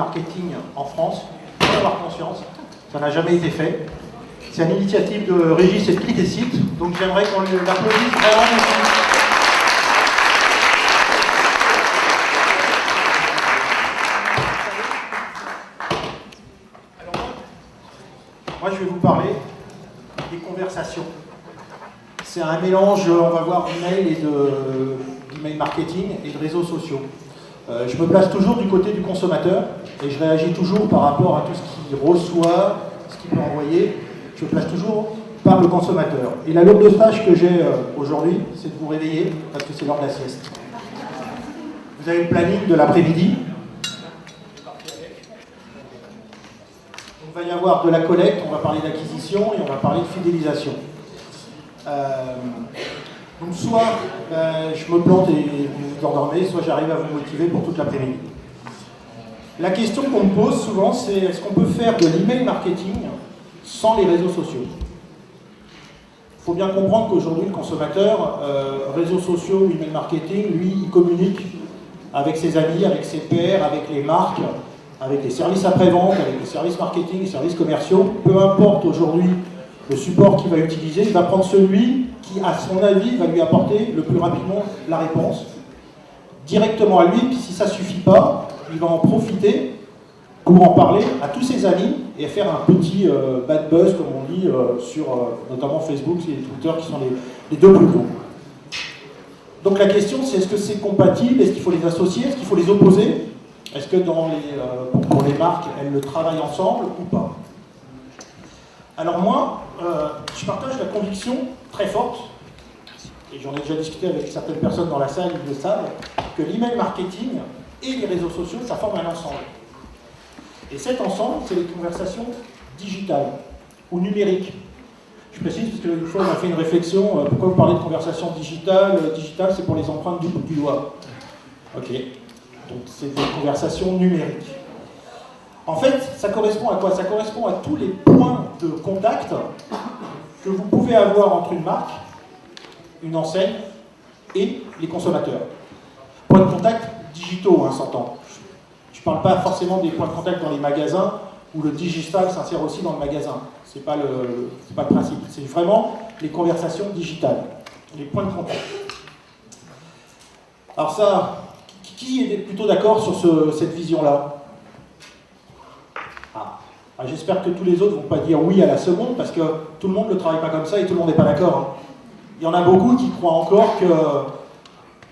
marketing en France. Il faut avoir conscience, ça n'a jamais été fait. C'est une initiative de Régis et de Click et Site, donc j'aimerais qu'on l'applaudisse vraiment beaucoup. Moi, je vais vous parler des conversations. C'est un mélange, on va voir, d'email et d'email marketing et de réseaux sociaux. Je me place toujours du côté du consommateur et je réagis toujours par rapport à tout ce qu'il reçoit, ce qu'il peut envoyer. Je me place toujours par le consommateur. Et la lourde tâche que j'ai aujourd'hui, c'est de vous réveiller parce que c'est l'heure de la sieste. Vous avez le planning de l'après-midi. Il va y avoir de la collecte, on va parler d'acquisition et on va parler de fidélisation. Donc soit je me plante et vous vous endormez, soit j'arrive à vous motiver pour toute l'après-midi. La question qu'on me pose souvent, c'est est-ce qu'on peut faire de l'email marketing sans les réseaux sociaux? Il faut bien comprendre qu'aujourd'hui, le consommateur, réseaux sociaux, email marketing, lui, il communique avec ses amis, avec ses pairs, avec les marques, avec les services après-vente, avec les services marketing, les services commerciaux. Peu importe aujourd'hui le support qu'il va utiliser, il va prendre celui qui, à son avis, va lui apporter le plus rapidement la réponse, directement à lui, puis si ça ne suffit pas, il va en profiter pour en parler à tous ses amis et faire un petit bad buzz, comme on dit, sur notamment Facebook et Twitter, qui sont les deux plus gros. Donc la question, c'est est-ce que c'est compatible? Est-ce qu'il faut les associer? Est-ce qu'il faut les opposer? Est-ce que pour les marques, elles le travaillent ensemble ou pas? Alors moi, je partage la conviction très forte, et j'en ai déjà discuté avec certaines personnes dans la salle, ils le savent, que l'email marketing et les réseaux sociaux, ça forme un ensemble. Et cet ensemble, c'est les conversations digitales ou numériques. Je précise, parce qu'une fois, on a fait une réflexion, pourquoi vous parlez de conversations digitales? Digital, c'est pour les empreintes du doigt. Ok. Donc, c'est des conversations numériques. En fait, ça correspond à quoi? Ça correspond à tous les points de contact que vous pouvez avoir entre une marque, une enseigne et les consommateurs. Points de contact digitaux, hein, s'entend. Je ne parle pas forcément des points de contact dans les magasins où le digital s'insère aussi dans le magasin. Ce n'est pas le principe. C'est vraiment les conversations digitales, les points de contact. Alors ça, qui est plutôt d'accord sur cette vision-là? J'espère que tous les autres ne vont pas dire oui à la seconde, parce que tout le monde ne travaille pas comme ça et tout le monde n'est pas d'accord. Hein. Il y en a beaucoup qui croient encore que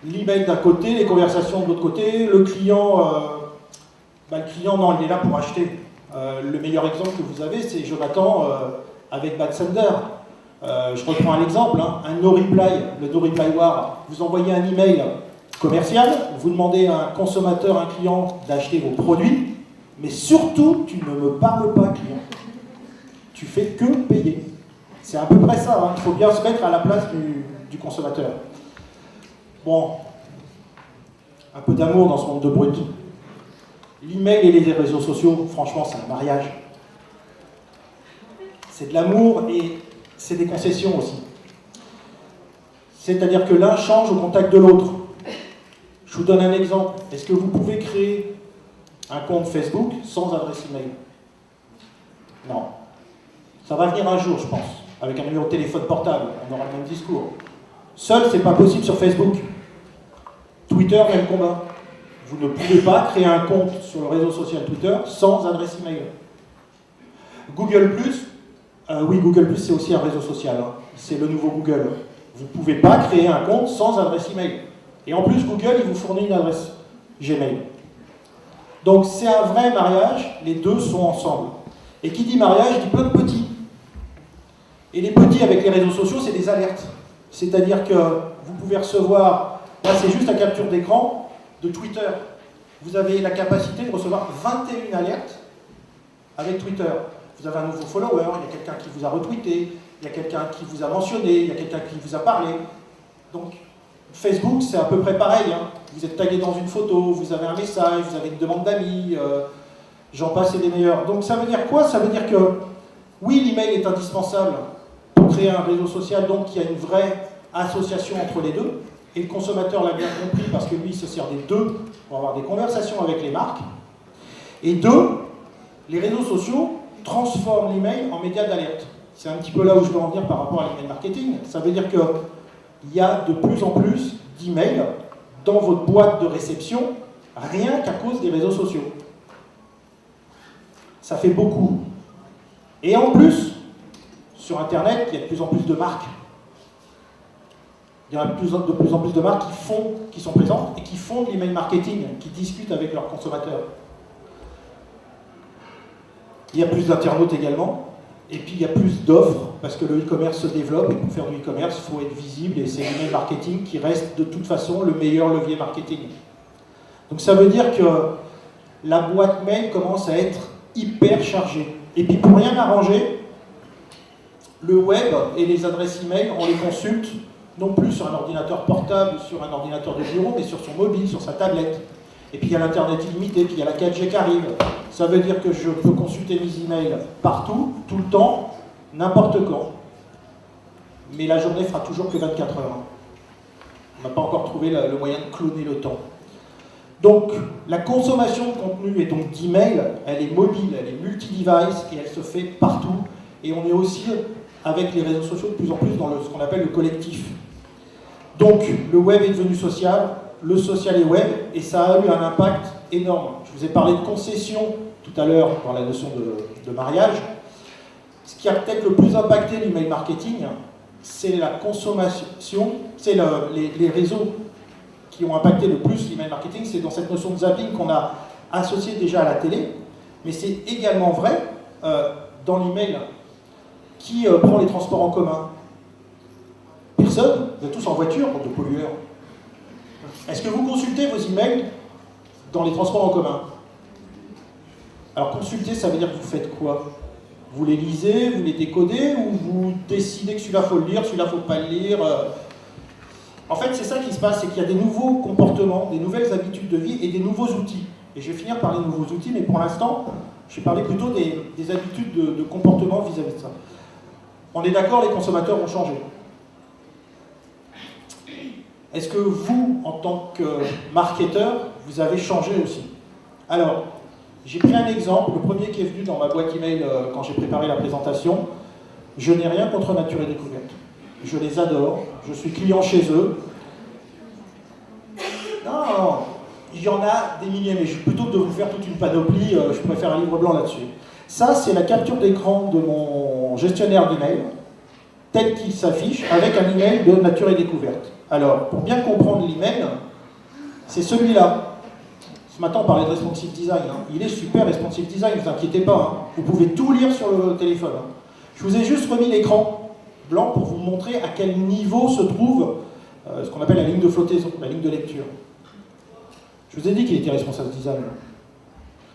l'email d'un côté, les conversations de l'autre côté, le client, non, il est là pour acheter. Le meilleur exemple que vous avez, c'est Jonathan avec Bad Sender. Je reprends un exemple, hein, un no-reply, le no-reply war. Vous envoyez un email commercial, vous demandez à un consommateur, un client, d'acheter vos produits, mais surtout, tu ne me parles pas, client. Tu fais que payer. C'est à peu près ça, hein. Il faut bien se mettre à la place du consommateur. Bon, un peu d'amour dans ce monde de brut. L'email et les réseaux sociaux, franchement, c'est un mariage. C'est de l'amour et c'est des concessions aussi. C'est-à-dire que l'un change au contact de l'autre. Je vous donne un exemple. Est-ce que vous pouvez créer un compte Facebook sans adresse email? Non. Ça va venir un jour, je pense. Avec un numéro de téléphone portable, on aura le même discours. Seul, c'est pas possible sur Facebook. Twitter, même combat. Vous ne pouvez pas créer un compte sur le réseau social Twitter sans adresse email. Google+, oui, Google+, c'est aussi un réseau social. Hein. C'est le nouveau Google. Vous ne pouvez pas créer un compte sans adresse email. Et en plus, Google, il vous fournit une adresse Gmail. Donc c'est un vrai mariage, les deux sont ensemble. Et qui dit mariage, dit plein de petits. Et les petits avec les réseaux sociaux, c'est des alertes. C'est-à-dire que vous pouvez recevoir, là c'est juste la capture d'écran de Twitter. Vous avez la capacité de recevoir 21 alertes avec Twitter. Vous avez un nouveau follower, il y a quelqu'un qui vous a retweeté, il y a quelqu'un qui vous a mentionné, il y a quelqu'un qui vous a parlé. Donc Facebook, c'est à peu près pareil. Hein. Vous êtes tagué dans une photo, vous avez un message, vous avez une demande d'amis, j'en passe et des meilleurs. Donc ça veut dire quoi? Ça veut dire que oui, l'email est indispensable pour créer un réseau social, donc il y a une vraie association entre les deux. Et le consommateur l'a bien compris parce que lui, il se sert des deux pour avoir des conversations avec les marques. Et deux, les réseaux sociaux transforment l'email en média d'alerte. C'est un petit peu là où je veux en venir par rapport à l'email marketing. Ça veut dire qu'il y a de plus en plus d'emails dans votre boîte de réception, rien qu'à cause des réseaux sociaux. Ça fait beaucoup. Et en plus, sur Internet, il y a de plus en plus de marques. Il y a de plus en plus de marques qui sont présentes et qui font de l'email marketing, qui discutent avec leurs consommateurs. Il y a plus d'internautes également, et puis il y a plus d'offres, parce que le e-commerce se développe, et pour faire du e-commerce, il faut être visible, et c'est l'email marketing qui reste de toute façon le meilleur levier marketing. Donc ça veut dire que la boîte mail commence à être hyper chargée. Et puis pour rien arranger, le web et les adresses email, on les consulte non plus sur un ordinateur portable, sur un ordinateur de bureau, mais sur son mobile, sur sa tablette. Et puis il y a l'Internet illimité, puis il y a la 4G qui arrive. Ça veut dire que je peux consulter mes emails partout, tout le temps, n'importe quand. Mais la journée fera toujours que 24 heures. On n'a pas encore trouvé le moyen de cloner le temps. Donc, la consommation de contenu et donc d'email, elle est mobile, elle est multi-device et elle se fait partout. Et on est aussi, avec les réseaux sociaux, de plus en plus dans ce qu'on appelle le collectif. Donc, le web est devenu social, le social est web, et ça a eu un impact énorme. Je vous ai parlé de concession tout à l'heure dans la notion de mariage. Ce qui a peut-être le plus impacté l'email marketing, c'est la consommation, c'est les réseaux qui ont impacté le plus l'email marketing, c'est dans cette notion de zapping qu'on a associée déjà à la télé, mais c'est également vrai dans l'email qui prend les transports en commun. Personne, vous êtes tous en voiture, bande de pollueurs. Est-ce que vous consultez vos emails dans les transports en commun? Alors consulter, ça veut dire que vous faites quoi? Vous les lisez, vous les décodez, ou vous décidez que celui-là faut le lire, celui-là faut pas le lire? En fait, c'est ça qui se passe, c'est qu'il y a des nouveaux comportements, des nouvelles habitudes de vie et des nouveaux outils. Et je vais finir par les nouveaux outils, mais pour l'instant, je vais parler plutôt des habitudes de comportement vis-à-vis de ça. On est d'accord, les consommateurs ont changé. Est-ce que vous, en tant que marketeur, vous avez changé aussi? Alors, j'ai pris un exemple, le premier qui est venu dans ma boîte email quand j'ai préparé la présentation. Je n'ai rien contre Nature et Découverte. Je les adore, je suis client chez eux. Non, il y en a des milliers, mais plutôt que de vous faire toute une panoplie, je pourrais faire un livre blanc là-dessus. Ça, c'est la capture d'écran de mon gestionnaire d'email, tel qu'il s'affiche, avec un email de Nature et Découverte. Alors, pour bien comprendre l'email, c'est celui-là. Ce matin, on parlait de responsive design. Hein. Il est super responsive design, ne vous inquiétez pas. Hein. Vous pouvez tout lire sur le téléphone. Hein. Je vous ai juste remis l'écran blanc pour vous montrer à quel niveau se trouve ce qu'on appelle la ligne de flottaison, la ligne de lecture. Je vous ai dit qu'il était responsive design.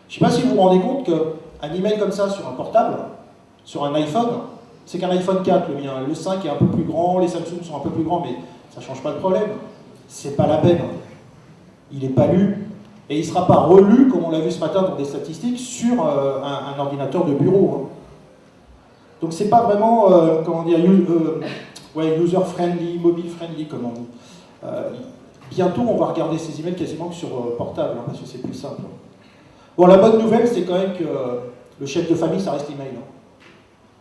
Je ne sais pas si vous vous rendez compte qu'un email comme ça sur un portable, sur un iPhone, c'est qu'un iPhone 4, le mien. Le 5 est un peu plus grand, les Samsung sont un peu plus grands, mais ça ne change pas le problème. C'est pas la peine. Il n'est pas lu. Et il ne sera pas relu, comme on l'a vu ce matin dans des statistiques, sur un ordinateur de bureau. Hein. Donc c'est pas vraiment, comment dire, user-friendly, mobile-friendly, comme on dit. Bientôt, on va regarder ces emails quasiment que sur portable, hein, parce que c'est plus simple. Bon, la bonne nouvelle, c'est quand même que le chef de famille, ça reste l'email. Hein.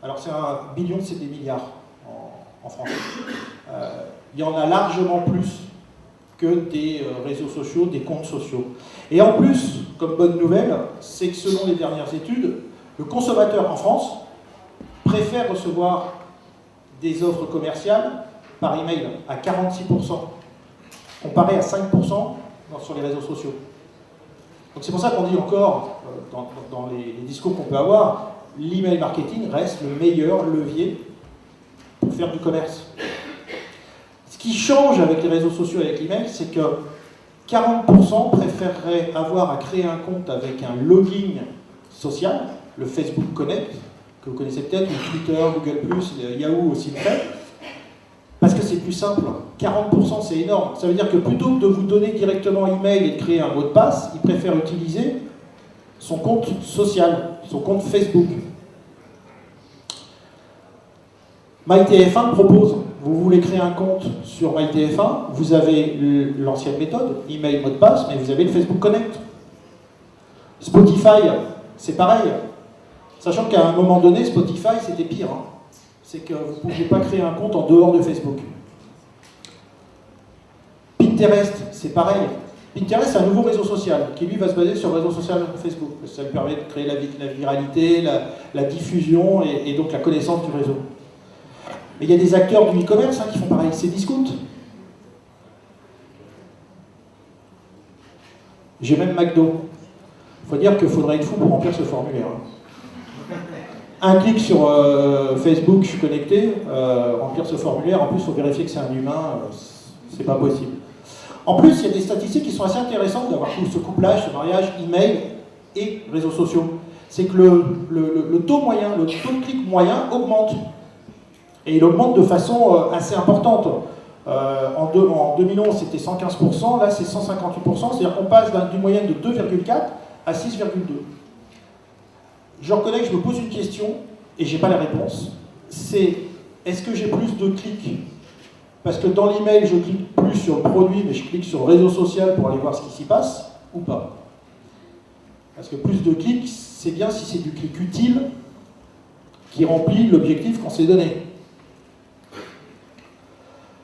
Alors c'est 1 billion, c'est des milliards en France. Il y en a largement plus que des réseaux sociaux, des comptes sociaux. Et en plus, comme bonne nouvelle, c'est que selon les dernières études, le consommateur en France préfère recevoir des offres commerciales par email à 46%, comparé à 5% sur les réseaux sociaux. Donc c'est pour ça qu'on dit encore, dans les discours qu'on peut avoir, l'email marketing reste le meilleur levier pour faire du commerce. Ce qui change avec les réseaux sociaux et avec l'email, c'est que 40% préféreraient avoir à créer un compte avec un login social, le Facebook Connect, que vous connaissez peut-être, ou Twitter, Google+, Yahoo aussi le fait, parce que c'est plus simple. 40%, c'est énorme. Ça veut dire que plutôt que de vous donner directement email et de créer un mot de passe, ils préfèrent utiliser son compte social, son compte Facebook. MyTF1 propose, vous voulez créer un compte sur MyTF1, vous avez l'ancienne méthode, email, mot de passe, mais vous avez le Facebook Connect. Spotify, c'est pareil. Sachant qu'à un moment donné, Spotify, c'était pire. Hein. C'est que vous ne pouviez pas créer un compte en dehors de Facebook. Pinterest, c'est pareil. Pinterest, c'est un nouveau réseau social qui, lui, va se baser sur le réseau social Facebook. Ça lui permet de créer la viralité, la diffusion et donc la connaissance du réseau. Mais il y a des acteurs du e-commerce qui font pareil. C'est Discount. J'ai même McDo. Il faut dire qu'il faudrait être fou pour remplir ce formulaire. Un clic sur Facebook, je suis connecté, remplir ce formulaire, en plus il faut vérifier que c'est un humain, c'est pas possible. En plus, il y a des statistiques qui sont assez intéressantes d'avoir tout ce couplage, ce mariage, email et réseaux sociaux. C'est que le taux moyen, le taux de clic moyen augmente. Et il augmente de façon assez importante. En 2011, c'était 115%, là c'est 158%, c'est-à-dire qu'on passe d'une moyenne de 2,4 à 6,2. Je reconnais que je me pose une question, et je n'ai pas la réponse, c'est est-ce que j'ai plus de clics? Parce que dans l'email, je clique plus sur le produit, mais je clique sur le réseau social pour aller voir ce qui s'y passe, ou pas? Parce que plus de clics, c'est bien si c'est du clic utile qui remplit l'objectif qu'on s'est donné.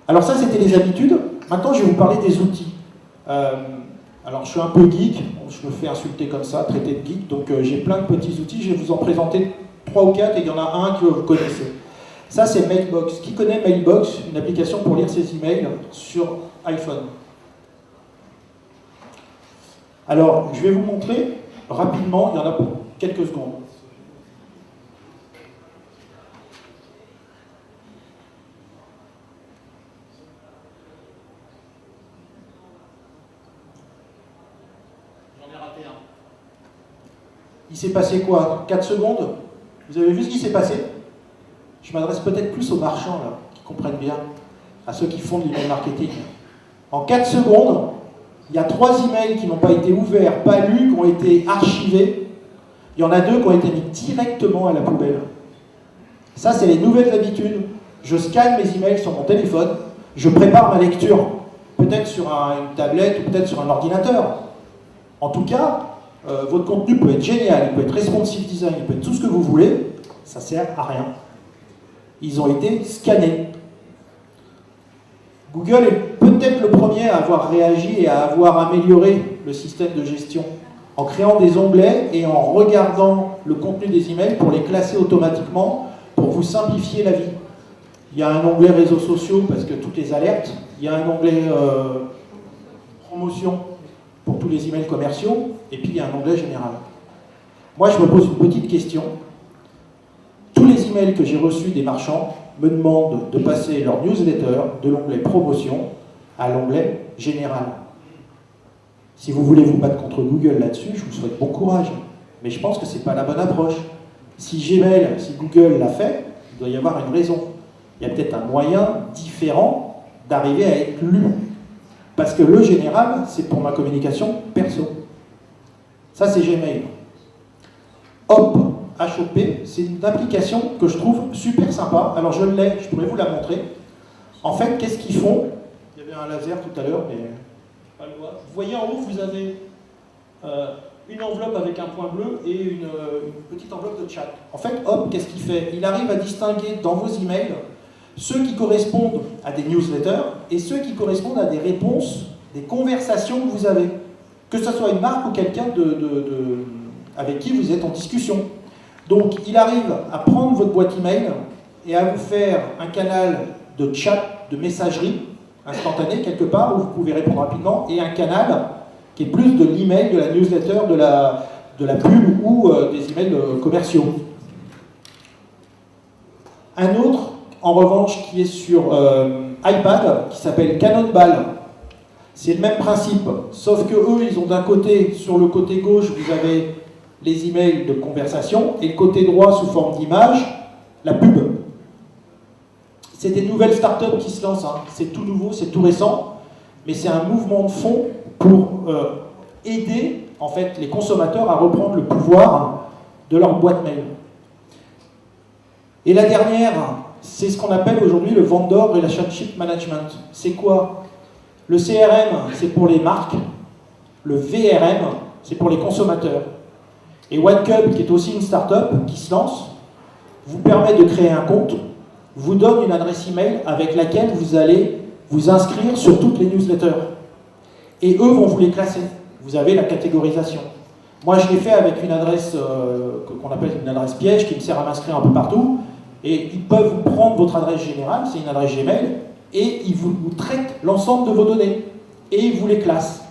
Alors ça, c'était les habitudes. Maintenant, je vais vous parler des outils. Alors, je suis un peu geek, je me fais insulter comme ça, traiter de geek, donc j'ai plein de petits outils. Je vais vous en présenter 3 ou 4, et il y en a un que vous connaissez. Ça, c'est Mailbox. Qui connaît Mailbox? Une application pour lire ses emails sur iPhone. Alors, je vais vous montrer rapidement, il y en a pour quelques secondes. Il s'est passé quoi? 4 secondes? Vous avez vu ce qui s'est passé? Je m'adresse peut-être plus aux marchands, là, qui comprennent bien, à ceux qui font de l'email marketing. En 4 secondes, il y a 3 emails qui n'ont pas été ouverts, pas lus, qui ont été archivés. Il y en a 2 qui ont été mis directement à la poubelle. Ça, c'est les nouvelles habitudes. Je scanne mes emails sur mon téléphone, je prépare ma lecture, peut-être sur une tablette ou peut-être sur un ordinateur. En tout cas, votre contenu peut être génial, il peut être responsive design, il peut être tout ce que vous voulez, ça sert à rien. Ils ont été scannés. Google est peut-être le premier à avoir réagi et à avoir amélioré le système de gestion en créant des onglets et en regardant le contenu des emails pour les classer automatiquement, pour vous simplifier la vie. Il y a un onglet réseaux sociaux parce que toutes les alertes, il y a un onglet promotion pour tous les emails commerciaux, et puis il y a un onglet général. Moi, je me pose une petite question. Tous les emails que j'ai reçus des marchands me demandent de passer leur newsletter de l'onglet promotion à l'onglet général. Si vous voulez vous battre contre Google là-dessus, je vous souhaite bon courage. Mais je pense que ce n'est pas la bonne approche. Si Gmail, si Google l'a fait, il doit y avoir une raison. Il y a peut-être un moyen différent d'arriver à être lu. Parce que le général, c'est pour ma communication perso. Ça, c'est Gmail. Hop, H-O-P, c'est une application que je trouve super sympa. Alors, je l'ai, je pourrais vous la montrer. En fait, qu'est-ce qu'ils font? Il y avait un laser tout à l'heure, mais pas le voir. Vous voyez en haut, vous avez une enveloppe avec un point bleu et une petite enveloppe de chat. En fait, Hop, qu'est-ce qu'il fait? Il arrive à distinguer dans vos emails ceux qui correspondent à des newsletters et ceux qui correspondent à des réponses, des conversations que vous avez. Que ce soit une marque ou quelqu'un avec qui vous êtes en discussion. Donc, il arrive à prendre votre boîte email et à vous faire un canal de chat, de messagerie instantanée quelque part où vous pouvez répondre rapidement, et un canal qui est plus de l'email, de la newsletter, de la pub ou des emails commerciaux. Un autre, en revanche, qui est sur iPad, qui s'appelle Cannonball. C'est le même principe, sauf que eux, ils ont d'un côté, sur le côté gauche, vous avez les emails de conversation, et le côté droit, sous forme d'image, la pub. C'est des nouvelles startups qui se lancent, hein. C'est tout nouveau, c'est tout récent, mais c'est un mouvement de fond pour aider, en fait, les consommateurs à reprendre le pouvoir de leur boîte mail. Et la dernière, c'est ce qu'on appelle aujourd'hui le Vendor Relationship Management. C'est quoi? Le CRM, c'est pour les marques. Le VRM, c'est pour les consommateurs. Et OneCub, qui est aussi une start-up qui se lance, vous permet de créer un compte, vous donne une adresse email avec laquelle vous allez vous inscrire sur toutes les newsletters. Et eux vont vous les classer. Vous avez la catégorisation. Moi, je l'ai fait avec une adresse qu'on appelle une adresse piège qui me sert à m'inscrire un peu partout. Et ils peuvent vous prendre votre adresse générale, c'est une adresse Gmail, et ils vous traitent l'ensemble de vos données. Et ils vous les classent.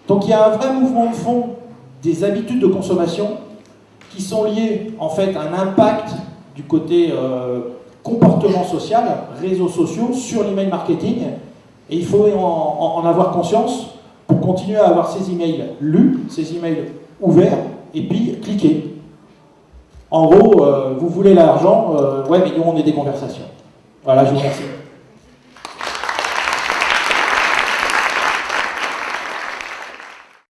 Donc il y a un vrai mouvement de fond des habitudes de consommation qui sont liées en fait à un impact du côté comportement social, réseaux sociaux, sur l'email marketing. Et il faut en avoir conscience pour continuer à avoir ces emails lus, ces emails ouverts, et puis cliquer. En gros, vous voulez l'argent, ouais, mais nous on est des conversations. Voilà, je vous remercie.